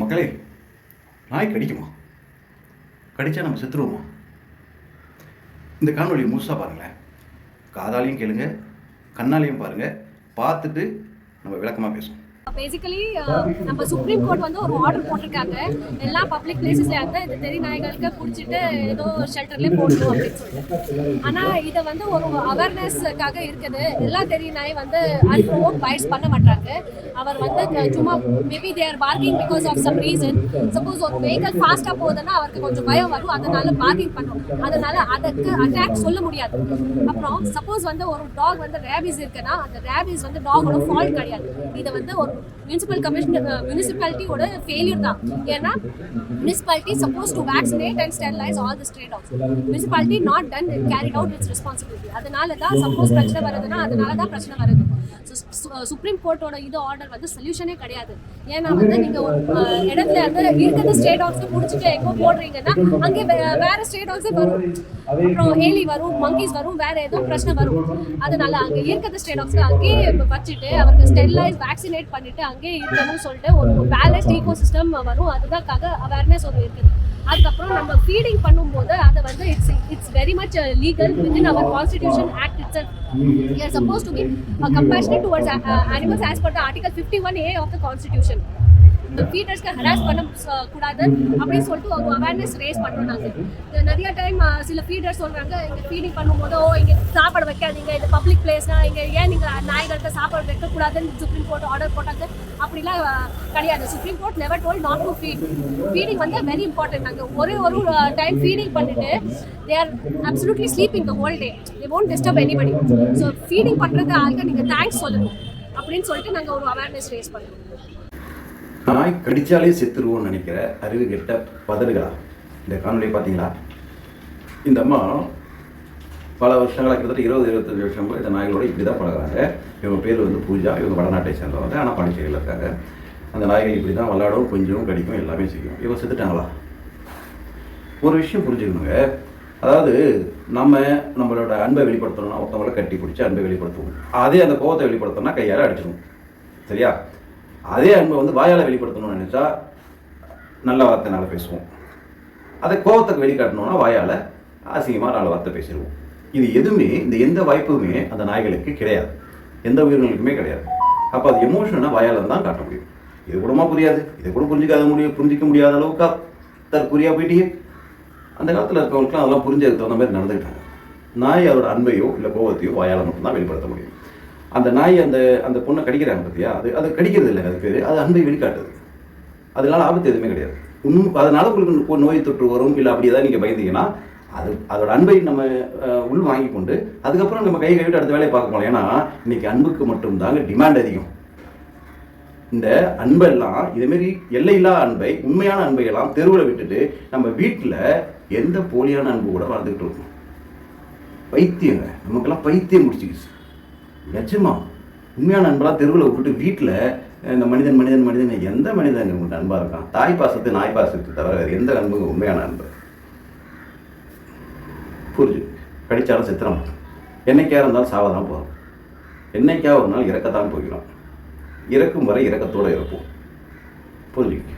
மக்களே, நாய் கடிக்குமா? கடித்தா நம்ம செத்துருவோமா? இந்த காணொலியை முழுசாக பாருங்களேன். காதாலையும் கேளுங்க, கண்ணாலையும் பாருங்கள். பார்த்துட்டு நம்ம விளக்கமாக பேசுவோம். பேசிக்கலி நம்ம சுப்ரீம் கோர்ட் வந்து ஒரு ஆர்டர் போட்டிருக்காங்க. எல்லா பப்ளிக் பிளேசஸ்ல வந்து இந்த தெரி நாய்களுக்கு பிடிச்சிட்டு ஏதோ ஷெல்டர்லேயே போடணும் அப்படின்னு சொல்லிட்டு. ஆனால் இதை வந்து ஒரு அவேர்னஸ்க்காக இருக்குது. எல்லா தெரி நாய் வந்து அன்ப்ரோவோக் பைட்ஸ் பண்ண மாட்டாங்க. அவர் வந்து சும்மா maybe they are parking because of some reason. Suppose ஒரு வெஹிக்கல் ஃபாஸ்ட்டாக போகுதுன்னா அவருக்கு கொஞ்சம் பயம் வரும், அதனால பார்க்கிங் பண்ணும். அதனால அதுக்கு அட்டாக் சொல்ல முடியாது. அப்புறம் சப்போஸ் வந்து ஒரு டாக் வந்து ரேபிஸ் இருக்குன்னா அந்த ரேபிஸ் வந்து டாகோட ஃபால்ட் கிடையாது. இதை வந்து ஒரு முனிசிபாலிட்டியோட ஃபெயிலியர் தான். ஏன்னா municipality suppose to vaccinate and sterilise all the stray tax. Municipality not done carried out it's responsibility. அதனால தான் சப்போஸ் பிரச்சனை வருதுன்னா அதனால தான் பிரச்சனை வருது. சுப்ரீம் கோர்ட்டோட இது ஆர்டர் வந்து சொல்யூஷனே கிடையாது. ஏன்னா வந்து நீங்க ஒரு இடத்துல வந்து இருக்கிற ஸ்ட்ரே டாக்ஸ் பிடிச்சிட்டு எங்கோ போடுறீங்கன்னா அங்கே வேற ஸ்ட்ரே டாக்ஸே வரும், அப்புறம் ஏலி வரும், மங்கீஸ் வரும், வேற ஏதோ பிரச்சனை வரும். அதனால அங்கே இருக்கிற ஸ்ட்ரே டாக்ஸ் அங்கேயே வச்சுட்டு அவருக்கு ஸ்டெரிலைஸ் வேக்சினேட் பண்ணிட்டு அங்கேயே இருக்கணும்னு சொல்லிட்டு ஒரு பேலன்ஸ்ட் ஈகோ சிஸ்டம் வரும். அதுதான்காக அவேர்னஸ் ஒரு இருக்குது. அதுக்கப்புறம் நம்ம ஃபீடிங் பண்ணும்போது அதை வந்து it's very much legal within our constitution act itself. We are supposed to be compassionate towards animals as per the Article 51A of the Constitution. ஃபீடர்ஸ்க்கு ஹராஸ் பண்ண கூடாது அப்படின்னு சொல்லிட்டு ஒரு அவேர்னஸ் ரேஸ் பண்ணுறோம். நாங்கள் நிறைய டைம் சில ஃபீடர்ஸ் சொல்கிறாங்க, இங்கே ஃபீடிங் பண்ணும்போது இங்கே சாப்பாடு வைக்காதீங்க, இது பப்ளிக் பிளேஸ்னா இங்கே ஏன் நீங்கள் நாய்களுக்கு சாப்பாடு வைக்கக்கூடாதுன்னு சுப்ரீம் கோர்ட் ஆர்டர் போட்டாங்க. அப்படிலாம் கிடையாது. Supreme court never told not to feed. Feeding வந்து வெரி இம்பார்ட்டன்ட். நாங்கள் ஒரு டைம் ஃபீடிங் பண்ணிட்டு they are absolutely sleeping the whole day. They won't disturb anybody. So feeding பண்ணுறது ஆளுக்கு நீங்கள் தேங்க்ஸ் சொல்லணும் அப்படின்னு சொல்லிட்டு நாங்கள் ஒரு அவேர்னஸ் ரேஸ் பண்ணுறோம். நாய் கடித்தாலே செத்துருவோன்னு நினைக்கிற அறிவு கெட்ட பதறுகளா? இந்த காணொலியை பார்த்தீங்களா? இந்த அம்மா பல வருஷங்களாக கிட்டத்தட்ட 20-25 வருஷம் இந்த நாய்களோட இப்படி தான் பழகிறாங்க. இவங்க பேர் வந்து பூஜா. இவங்க வடநாட்டை சேர்ந்தவங்க, ஆனால் பாண்டிச்சேரியில் இருக்காங்க. அந்த நாய்கள் இப்படி தான் விளையாடும், கொஞ்சம் கடிக்கும், எல்லாமே செய்யும். இவங்க செத்துட்டாங்களா? ஒரு விஷயம் புரிஞ்சுக்கணுங்க. அதாவது நம்மளோட அன்பை வெளிப்படுத்தணும்னா ஒருத்தவங்களை கட்டி பிடிச்சி அன்பை வெளிப்படுத்துவோம். அதே அந்த கோபத்தை வெளிப்படுத்தணும்னா கையால் அடிச்சிடும். சரியா? அதே அன்பை வந்து வாயால் வெளிப்படுத்தணும்னு நினச்சா நல்ல வார்த்தைனால பேசுவோம். அதை கோபத்துக்கு வெளிக்காட்டணும்னா வாயால் அசிங்கமாக 4 வார்த்தை பேசிடுவோம். இது எதுவுமே எந்த வாய்ப்புமே அந்த நாய்களுக்கு கிடையாது, எந்த உயிரினங்களுக்குமே கிடையாது. அப்போ அது எமோஷனாக வாயால் தான் காட்ட முடியும். இது கூடமா புரியாது, இதை கூட புரிஞ்சிக்க முடியாத அளவுக்கு தற்கொலையாக போயிட்டே. அந்த காலத்தில் இருக்கவங்களுக்குலாம் அதெல்லாம் புரிஞ்சதுக்கு தகுந்த மாதிரி நடந்துக்கிட்டாங்க. நாய் அதோட அன்பையோ இல்லை கோபத்தையோ வாயால் மட்டும்தான் வெளிப்படுத்த முடியும். அந்த நாய் அந்த பொண்ணை கடிக்கிறாங்க பார்த்தியா, அது கடிக்கிறது இல்லை, அது பேர் அது அன்பை வெளிக்காட்டுது. அதனால ஆபத்து எதுவுமே கிடையாது. அதனால உங்களுக்கு நோய் தொற்று வரும் இல்லை அப்படி ஏதாவது நீங்கள் பயந்தீங்கன்னா அதோட அன்பை நம்ம உள் வாங்கி கொண்டு அதுக்கப்புறம் நம்ம கை கழுவிட்டு அடுத்த வேலையை பார்க்க போகலாம். ஏன்னா இன்னைக்கு அன்புக்கு மட்டும்தாங்க டிமாண்ட் அதிகம். இந்த அன்பெல்லாம் இதேமாரி எல்லையில்லா அன்பை, உண்மையான அன்பையெல்லாம் தெருவில் விட்டுட்டு நம்ம வீட்டில் எந்த போலியான அன்பு கூட வாழ்ந்துக்கிட்டு இருக்கோம். பைத்தியங்க, நமக்கெல்லாம் பைத்தியம் முடிச்சுக்கிச்சு. நிஜமா உண்மையான அன்பெல்லாம் தெருவில் விட்டுட்டு வீட்டில் இந்த மனிதன் எந்த மனிதன் உங்கள்கிட்ட அன்பாக இருக்கான்? தாய் பாசத்து நாய் பாசத்தை தவிர வேறு எந்த அன்புங்க உண்மையான அன்பு? புரிஞ்சு கடிச்சாலும் செத்துற மாட்டோம். என்னைக்கா இருந்தாலும் சாவதான் போகிறோம். என்னைக்கா ஒரு நாள் இறக்கத்தான் போகிறோம். இறக்கும் வரை இறக்கத்தோடு இருப்போம். புரிஞ்சுக்க.